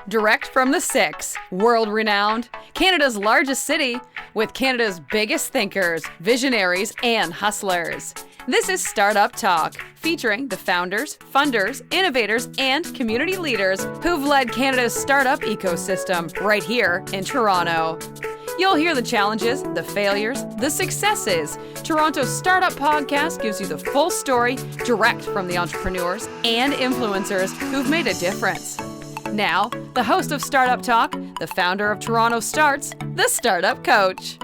Direct from the Six, world-renowned, Canada's largest city, with Canada's biggest thinkers, visionaries, and hustlers. This is Startup Talk, featuring the founders, funders, innovators, and community leaders who've led Canada's startup ecosystem right here in Toronto. You'll hear the challenges, the failures, the successes. Toronto's Startup Podcast gives you the full story direct from the entrepreneurs and influencers who've made a difference. Now, the host of Startup Talk, the founder of TorontoStarts, the Startup Coach.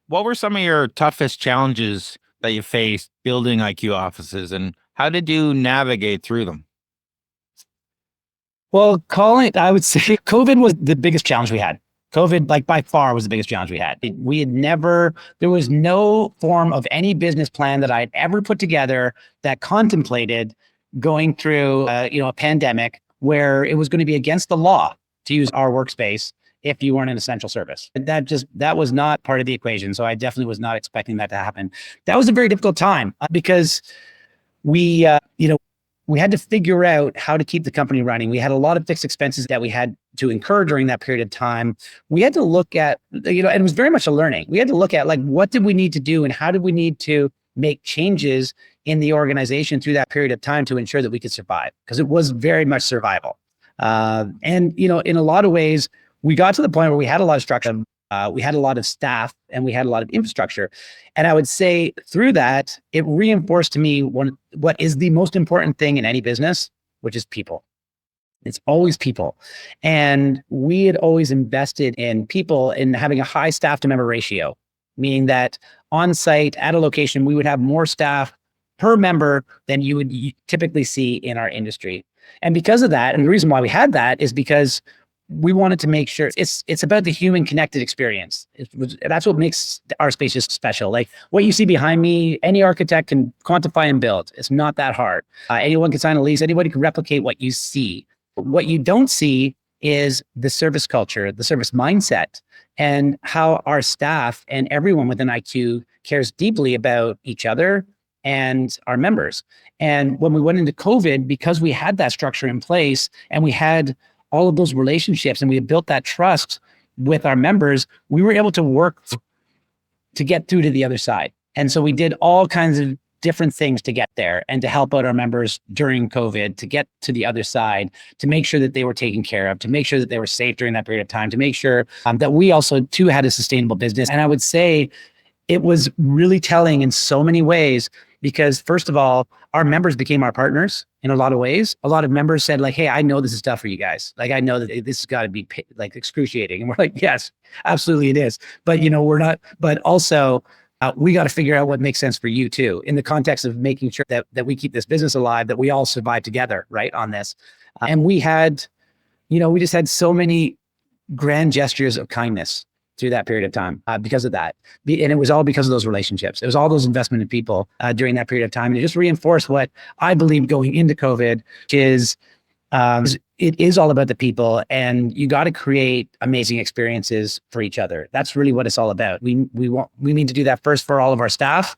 What were some of your toughest challenges that you faced building IQ offices, and how did you navigate through them? Well, I would say COVID was the biggest challenge we had. COVID, by far, was the biggest challenge we had. There was no form of any business plan that I'd ever put together that contemplated going through, a pandemic where it was going to be against the law to use our workspace if you weren't an essential service. That was not part of the equation. So I definitely was not expecting that to happen. That was a very difficult time because we had to figure out how to keep the company running. We had a lot of fixed expenses that we had to incur during that period of time. We had to look at, and it was very much a learning. We had to look at what did we need to do and how did we need to make changes in the organization through that period of time to ensure that we could survive, because it was very much survival. In a lot of ways, we got to the point where we had a lot of structure. We had a lot of staff and we had a lot of infrastructure. And I would say through that, it reinforced to me what is the most important thing in any business, which is people. It's always people. And we had always invested in people, in having a high staff to member ratio, meaning that on site at a location, we would have more staff per member than you would typically see in our industry. And because of that, and the reason why we had that is because we wanted to make sure it's about the human connected experience. That's what makes our spaces special. Like what you see behind me, any architect can quantify and build. It's not that hard. Anyone can sign a lease. Anybody can replicate what you see. What you don't see is the service culture, the service mindset, and how our staff and everyone within IQ cares deeply about each other and our members. And when we went into COVID, because we had that structure in place and we had all of those relationships and we had built that trust with our members, we were able to work to get through to the other side. And so we did all kinds of different things to get there and to help out our members during COVID, to get to the other side, to make sure that they were taken care of, to make sure that they were safe during that period of time, to make sure that we also too had a sustainable business. And I would say it was really telling in so many ways, because first of all, our members became our partners in a lot of ways. A lot of members said hey, I know this is tough for you guys. I know that this has got to be excruciating. And we're like, yes, absolutely it is. But we're not, but also we got to figure out what makes sense for you too, in the context of making sure that we keep this business alive, that we all survive together, right, on this. And we just had so many grand gestures of kindness through that period of time because of that. And it was all because of those relationships. It was all those investment in people during that period of time. And it just reinforced what I believe going into COVID, which is it is all about the people, and you got to create amazing experiences for each other. That's really what it's all about. We need to do that first for all of our staff.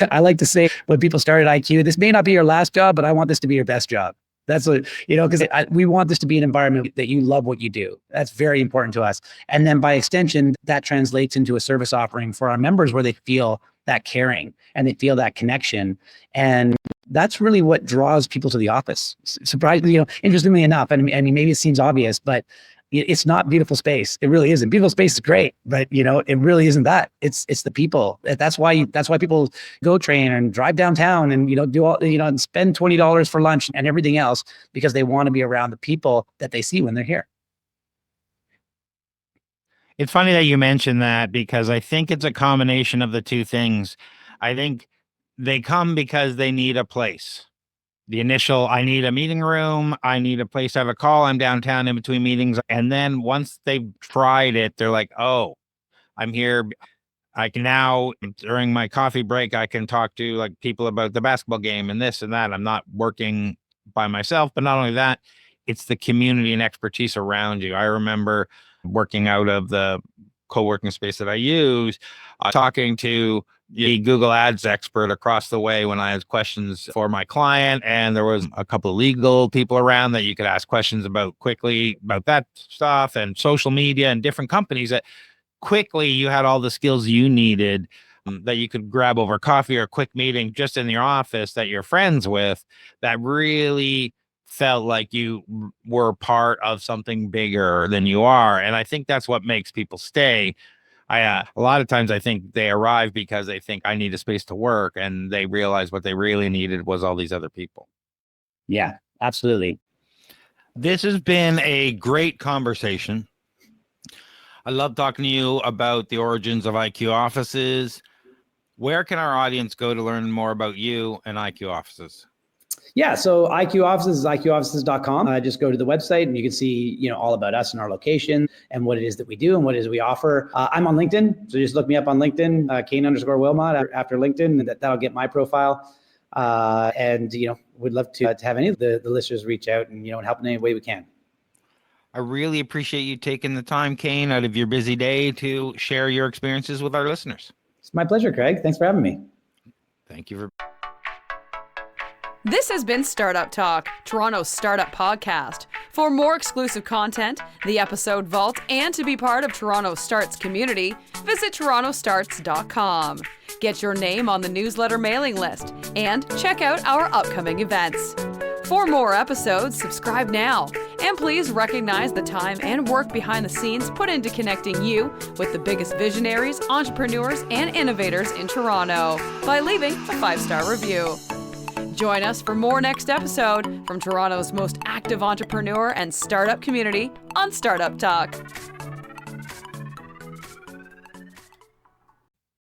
I like to say when people start at IQ, this may not be your last job, but I want this to be your best job. That's what, because we want this to be an environment that you love what you do. That's very important to us. And then by extension, that translates into a service offering for our members where they feel that caring and they feel that connection. And that's really what draws people to the office. Surprisingly, interestingly enough, and I mean, maybe it seems obvious, but it's not beautiful space. It really isn't. Beautiful space is great, but it really isn't that. It's the people. That's why people go train and drive downtown and do all and spend $20 for lunch and everything else, because they want to be around the people that they see when they're here. It's funny that you mentioned that, because I think it's a combination of the two things. I think they come because they need a place. The initial, I need a meeting room, I need a place to have a call, I'm downtown in between meetings. And then once they've tried it, they're like, oh, I'm here. I can now, during my coffee break, I can talk to people about the basketball game and this and that. I'm not working by myself, but not only that, it's the community and expertise around you. I remember working out of the co-working space that I use, talking to the Google Ads expert across the way when I had questions for my client, and there was a couple of legal people around that you could ask questions about quickly about that stuff, and social media and different companies that quickly you had all the skills you needed that you could grab over coffee or a quick meeting just in your office that you're friends with, that really felt like you were part of something bigger than you are. And I think that's what makes people stay. A lot of times I think they arrive because they think I need a space to work, and they realize what they really needed was all these other people. Yeah, absolutely. This has been a great conversation. I love talking to you about the origins of IQ offices. Where can our audience go to learn more about you and IQ offices? Yeah, so IQ Offices is iqoffices.com. Just go to the website and you can see, all about us and our location and what it is that we do and what it is we offer. I'm on LinkedIn, so just look me up on LinkedIn, Kane_Wilmot after LinkedIn, and that'll get my profile. And we'd love to have any of the listeners reach out and and help in any way we can. I really appreciate you taking the time, Kane, out of your busy day to share your experiences with our listeners. It's my pleasure, Craig. Thanks for having me. Thank you for. This has been Startup Talk, Toronto's startup podcast. For more exclusive content, the episode vault, and to be part of TorontoStarts community, visit TorontoStarts.com. Get your name on the newsletter mailing list and check out our upcoming events. For more episodes, subscribe now. And please recognize the time and work behind the scenes put into connecting you with the biggest visionaries, entrepreneurs, and innovators in Toronto by leaving a 5-star review. Join us for more next episode from Toronto's most active entrepreneur and startup community on Startup Talk.